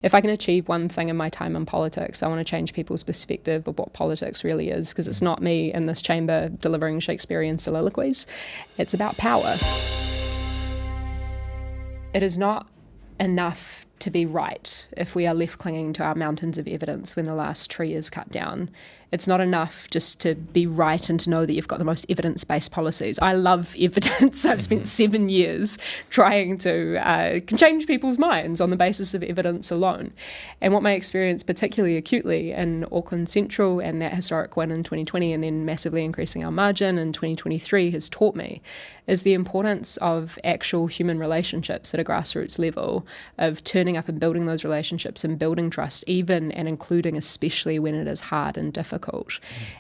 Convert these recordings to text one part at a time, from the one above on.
If I can achieve one thing in my time in politics, I want to change people's perspective of what politics really is, because it's not me in this chamber delivering Shakespearean soliloquies. It's about power. It is not enough to be right if we are left clinging to our mountains of evidence when the last tree is cut down. It's not enough just to be right and to know that you've got the most evidence-based policies. I love evidence. I've spent 7 years trying to change people's minds on the basis of evidence alone. And what my experience particularly acutely in Auckland Central and that historic win in 2020 and then massively increasing our margin in 2023 has taught me is the importance of actual human relationships at a grassroots level, of turning up and building those relationships and building trust, even and including especially when it is hard and difficult.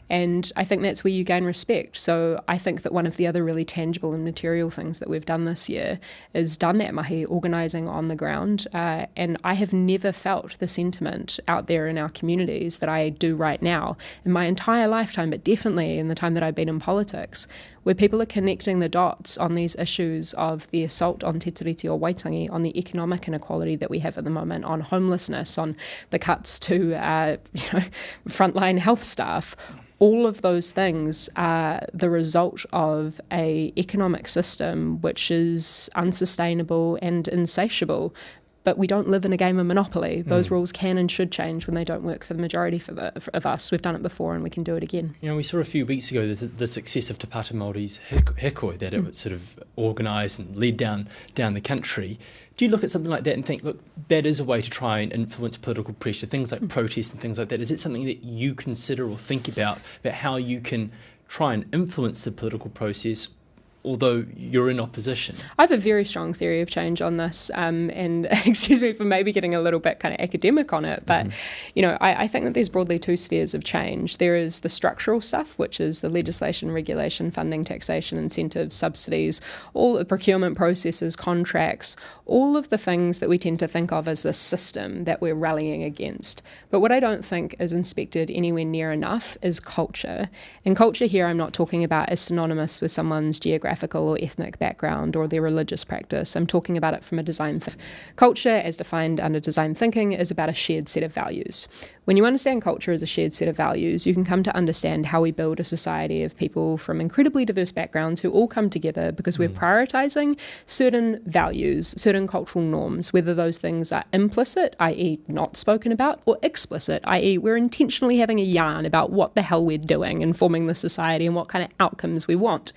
And I think that's where you gain respect. So I think that one of the other really tangible and material things that we've done this year is done that mahi, organising on the ground. And I have never felt the sentiment out there in our communities that I do right now in my entire lifetime, but definitely in the time that I've been in politics, where people are connecting the dots on these issues of the assault on Te Tiriti o Waitangi, on the economic inequality that we have at the moment, on homelessness, on the cuts to frontline health staff. All of those things are the result of an economic system which is unsustainable and insatiable. But we don't live in a game of Monopoly. Those rules can and should change when they don't work for the majority of us. We've done it before and we can do it again. You know, we saw a few weeks ago the success of Te Pāti Māori's hikoi, that it was sort of organised and led down the country. Do you look at something like that and think, look, that is a way to try and influence political pressure, things like protests and things like that? Is it something that you consider or think about how you can try and influence the political process, although you're in opposition? I have a very strong theory of change on this, and excuse me for maybe getting a little bit kind of academic on it, but I think that there's broadly two spheres of change. There is the structural stuff, which is the legislation, regulation, funding, taxation, incentives, subsidies, all the procurement processes, contracts, all of the things that we tend to think of as the system that we're rallying against. But what I don't think is inspected anywhere near enough is culture. And culture here I'm not talking about as synonymous with someone's geographical or ethnic background or their religious practice. I'm talking about it from a design. Culture, as defined under design thinking, is about a shared set of values. When you understand culture as a shared set of values, you can come to understand how we build a society of people from incredibly diverse backgrounds who all come together because we're prioritising certain values, certain cultural norms, whether those things are implicit, i.e. not spoken about, or explicit, i.e. we're intentionally having a yarn about what the hell we're doing and forming the society and what kind of outcomes we want.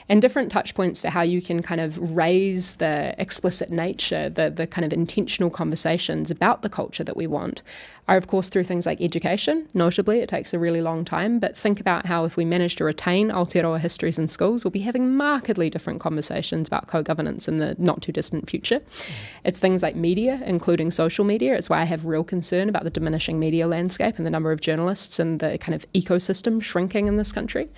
And different touch points for how you can kind of raise the explicit nature, the kind of intentional conversations about the culture that we want are, of course, through things like education. Notably, it takes a really long time, but think about how if we manage to retain Aotearoa histories in schools, we'll be having markedly different conversations about co-governance in the not-too-distant future. It's things like media, including social media. It's why I have real concern about the diminishing media landscape and the number of journalists and the kind of ecosystem shrinking in this country.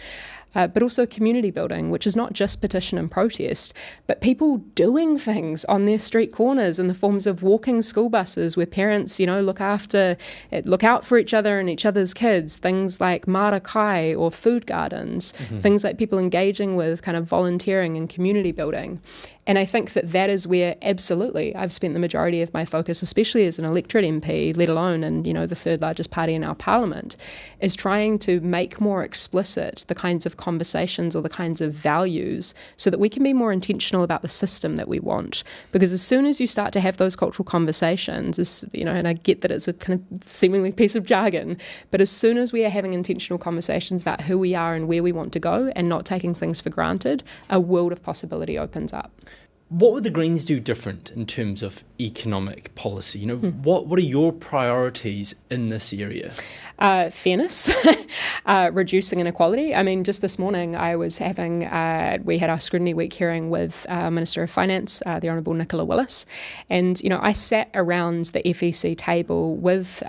But also community building, which is not just petition and protest, but people doing things on their street corners in the forms of walking school buses where parents, look out for each other and each other's kids, things like marakai or food gardens, things like people engaging with kind of volunteering and community building. And I think that is where, absolutely, I've spent the majority of my focus, especially as an electorate MP, let alone in, the third largest party in our parliament, is trying to make more explicit the kinds of conversations or the kinds of values so that we can be more intentional about the system that we want. Because as soon as you start to have those cultural conversations, and I get that it's a kind of seemingly piece of jargon, but as soon as we are having intentional conversations about who we are and where we want to go and not taking things for granted, a world of possibility opens up. What would the Greens do different in terms of economic policy? What are your priorities in this area? Fairness, reducing inequality. I mean, just this morning I was we had our Scrutiny Week hearing with Minister of Finance, the Honourable Nicola Willis, and I sat around the FEC table with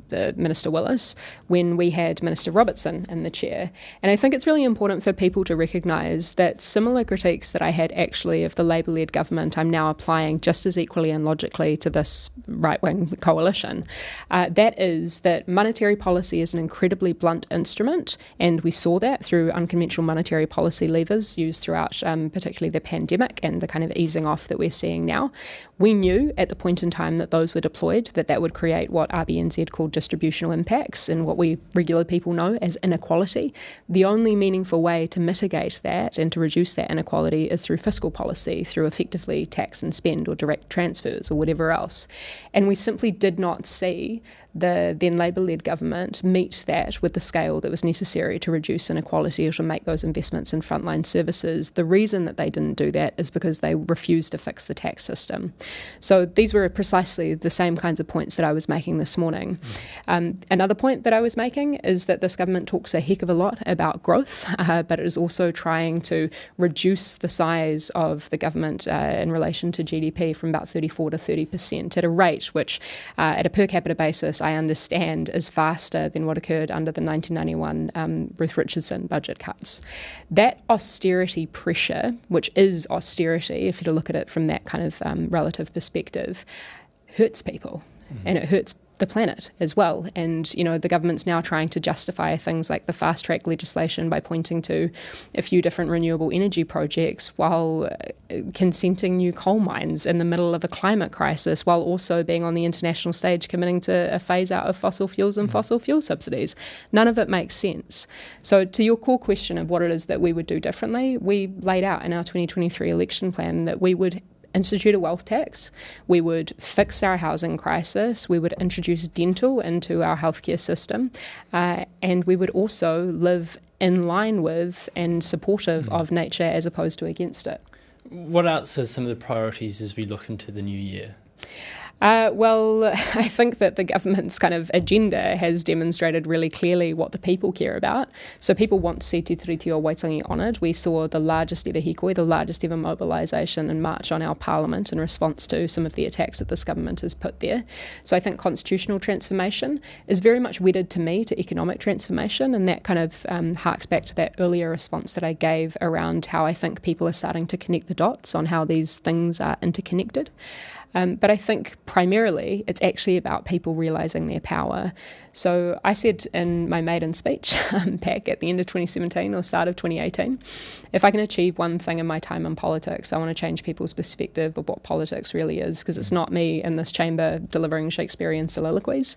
the Minister Willis when we had Minister Robertson in the chair. And I think it's really important for people to recognise that similar critiques that I had actually of the Labour-led government, I'm now applying just as equally and logically to this right-wing coalition. That is that monetary policy is an incredibly blunt instrument, and we saw that through unconventional monetary policy levers used throughout particularly the pandemic and the kind of easing off that we're seeing now. We knew at the point in time that those were deployed that would create what RBNZ called distributional impacts and what we regular people know as inequality. The only meaningful way to mitigate that and to reduce that inequality is through fiscal policy, through effectively tax and spend or direct transfers or whatever else. And we simply did not see the then Labour-led government meet that with the scale that was necessary to reduce inequality or to make those investments in frontline services. The reason that they didn't do that is because they refused to fix the tax system. So these were precisely the same kinds of points that I was making this morning. Another point that I was making is that this government talks a heck of a lot about growth, but it is also trying to reduce the size of the government in relation to GDP from about 34 to 30% at a rate which, at a per capita basis, I understand is faster than what occurred under the 1991 Ruth Richardson budget cuts. That austerity pressure, which is austerity, if you look at it from that kind of relative perspective, hurts people, and it hurts the planet as well. And, the government's now trying to justify things like the fast-track legislation by pointing to a few different renewable energy projects while consenting new coal mines in the middle of a climate crisis, while also being on the international stage committing to a phase-out of fossil fuels and fossil fuel subsidies. None of it makes sense. So to your core question of what it is that we would do differently, we laid out in our 2023 election plan that we would institute a wealth tax, we would fix our housing crisis, we would introduce dental into our healthcare system, and we would also live in line with and supportive of nature as opposed to against it. What else are some of the priorities as we look into the new year? Well, I think that the government's kind of agenda has demonstrated really clearly what the people care about. So people want Se Te Tiriti o Waitangi honoured. We saw the largest ever hikoi, the largest ever mobilisation and march on our parliament in response to some of the attacks that this government has put there. So I think constitutional transformation is very much wedded to me to economic transformation, and that kind of harks back to that earlier response that I gave around how I think people are starting to connect the dots on how these things are interconnected. But I think primarily it's actually about people realising their power. So I said in my maiden speech back at the end of 2017 or start of 2018, if I can achieve one thing in my time in politics, I want to change people's perspective of what politics really is, because it's not me in this chamber delivering Shakespearean soliloquies.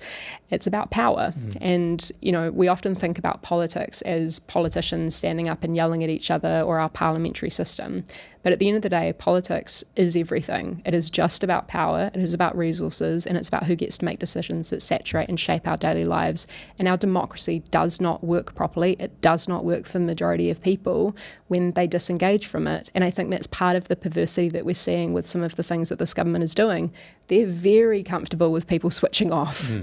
It's about power. And, we often think about politics as politicians standing up and yelling at each other or our parliamentary system. But at the end of the day, politics is everything. It is just about power, it is about resources, and it's about who gets to make decisions that saturate and shape our daily lives. And our democracy does not work properly. It does not work for the majority of people when they disengage from it. And I think that's part of the perversity that we're seeing with some of the things that this government is doing. They're very comfortable with people switching off.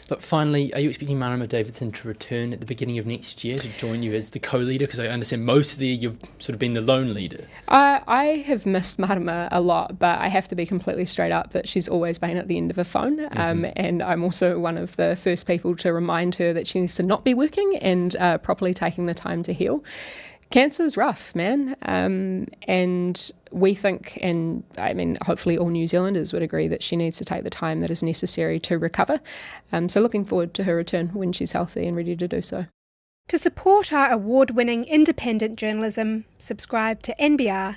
Look, finally, are you expecting Marama Davidson to return at the beginning of next year to join you as the co-leader? Because I understand most of the year you've sort of been the lone leader. I have missed Marama a lot, but I have to be completely straight up that she's always been at the end of a phone. And I'm also one of the first people to remind her that she needs to not be working and properly taking the time to heal. Cancer's rough, man. And we think, and I mean, hopefully all New Zealanders would agree that she needs to take the time that is necessary to recover. So looking forward to her return when she's healthy and ready to do so. To support our award-winning independent journalism, subscribe to nbr.co.nz.